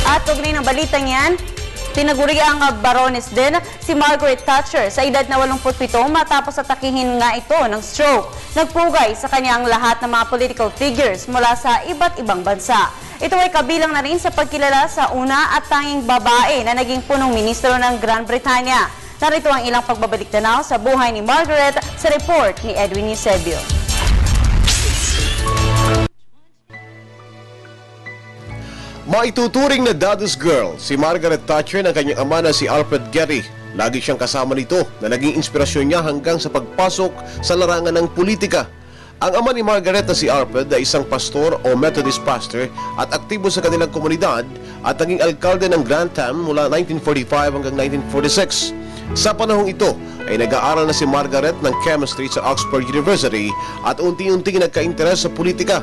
At ugnay ng balitang yan, tinaguri ang barones din si Margaret Thatcher sa edad na 87 matapos atakihin nga ito ng stroke. Nagpugay sa kanya ang lahat ng mga political figures mula sa iba't ibang bansa. Ito ay kabilang na rin sa pagkilala sa una at tanging babae na naging punong ministro ng Gran Britanya. Narito ang ilang pagbabalik tanaw sa buhay ni Margaret sa report ni Edwin Eusebio. Maituturing na daddy's girl si Margaret Thatcher ng kanyang ama na si Alfred Gerry. Lagi siyang kasama nito na naging inspirasyon niya hanggang sa pagpasok sa larangan ng politika. Ang ama ni Margaret na si Alfred ay isang pastor o Methodist pastor at aktibo sa kanilang komunidad at naging alkalde ng Grantham mula 1945 hanggang 1946. Sa panahong ito ay nag-aaral na si Margaret ng chemistry sa Oxford University at unti-unting nagka-interes sa politika.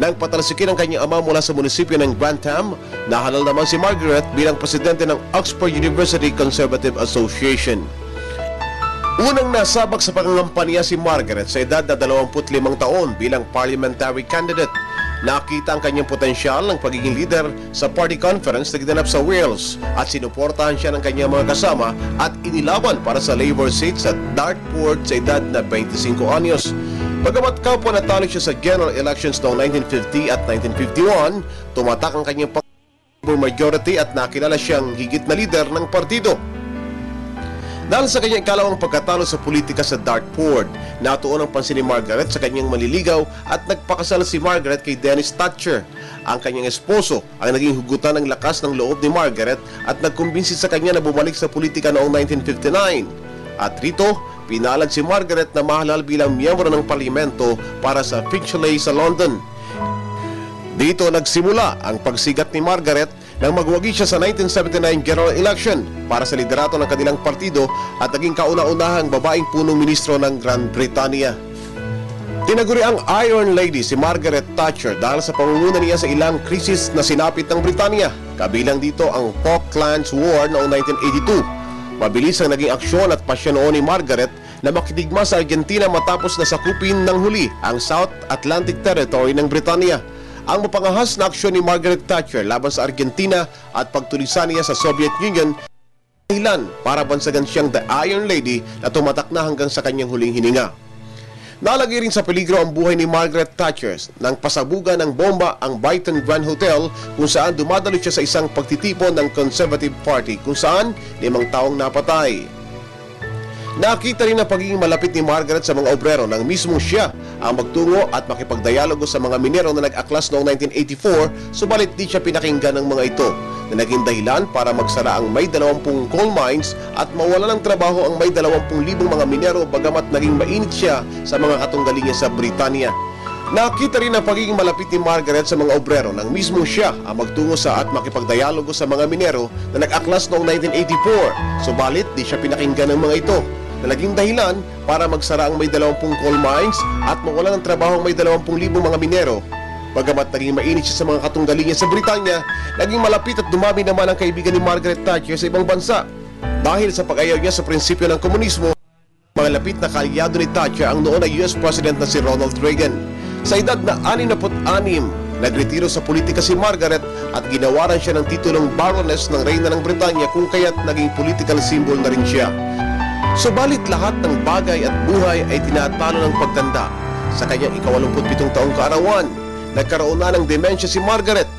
Nang patalsikin ang kanyang ama mula sa munisipyo ng Grantham, nahalal naman si Margaret bilang presidente ng Oxford University Conservative Association. Unang nasabak sa pangangampanya si Margaret sa edad na 25 taon bilang parliamentary candidate. Nakita ang kanyang potensyal ng pagiging leader sa party conference na ginanap sa Wales at sinuportahan siya ng kanyang mga kasama at inilaban para sa Labour seat sa Dartford sa edad na 25 anyos. Bagamat kapwa natalo siya sa general elections noong 1950 at 1951, tumatak ang kanyang majority at nakilala siyang higit na leader ng partido. Dahil sa kanyang ikalawang pagkatalo sa politika sa Dartford, natuon ang pansin ni Margaret sa kanyang manliligaw at nagpakasal si Margaret kay Dennis Thatcher. Ang kanyang esposo ang naging hugutan ng lakas ng loob ni Margaret at nagkumbinsi sa kanya na bumalik sa politika noong 1959. At rito, pinalad si Margaret na mahalal bilang miyembro ng parlamento para sa Finchley sa London. Dito nagsimula ang pagsigat ni Margaret nang magwagi siya sa 1979 general election para sa liderato ng kanilang partido at naging kauna-unahang babaeng punong ministro ng Gran Britanya. Tinaguri ang Iron Lady si Margaret Thatcher dahil sa pangunguna niya sa ilang krisis na sinapit ng Britanya, kabilang dito ang Falklands War noong 1982. Mabilis ang naging aksyon at pasyon noon ni Margaret na makidigma sa Argentina matapos na sakupin ng huli ang South Atlantic Territory ng Britanya. Ang mapangahas na aksyon ni Margaret Thatcher laban sa Argentina at pagtulisan niya sa Soviet Union dahilan para bansagan siyang The Iron Lady na tumatak na hanggang sa kanyang huling hininga. Nalagay rin sa peligro ang buhay ni Margaret Thatcher nang pasabugan ng bomba ang Brighton Grand Hotel kung saan dumadalo siya sa isang pagtitipon ng Conservative Party kung saan 5 taong napatay. Nakita rin ang pagiging malapit ni Margaret sa mga obrero nang mismo siya ang magtungo at makipagdialogo sa mga minero na nag-aklas noong 1984, subalit di siya pinakinggan ng mga ito na naging dahilan para magsara ang may 20 coal mines at mawala ng trabaho ang may 20,000 mga minero bagamat naging mainit siya sa mga katunggali niya sa Britanya. Nakita rin ang pagiging malapit ni Margaret sa mga obrero nang mismo siya ang magtungo sa at makipagdialogo sa mga minero na nag-aklas noong 1984, subalit di siya pinakinggan ng mga ito na naging dahilan para magsara ang may 20 coal mines at mawala ng trabaho ang may 20,000 mga minero. Bagamat naging mainit siya sa mga katunggali niya sa Britanya, naging malapit at dumami naman ang kaibigan ni Margaret Thatcher sa ibang bansa. Dahil sa pag-ayaw niya sa prinsipyo ng komunismo, malapit na kaalyado ni Thatcher ang noon na US President na si Ronald Reagan. Sa edad na 66, nagretiro sa politika si Margaret at ginawaran siya ng titulong Baroness ng Reyna ng Britanya kung kaya't naging political symbol na rin siya. Subalit lahat ng bagay at buhay ay tinatalo ng pagtanda. Sa kanyang 87 taong kaarawan, nagkaroon na ng demensya si Margaret,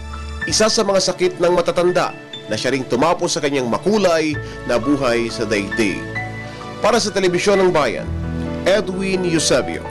isa sa mga sakit ng matatanda na siya ring tumapos sa kanyang makulay na buhay sa daigdig. Para sa Telebisyon ng Bayan, Edwin Eusebio.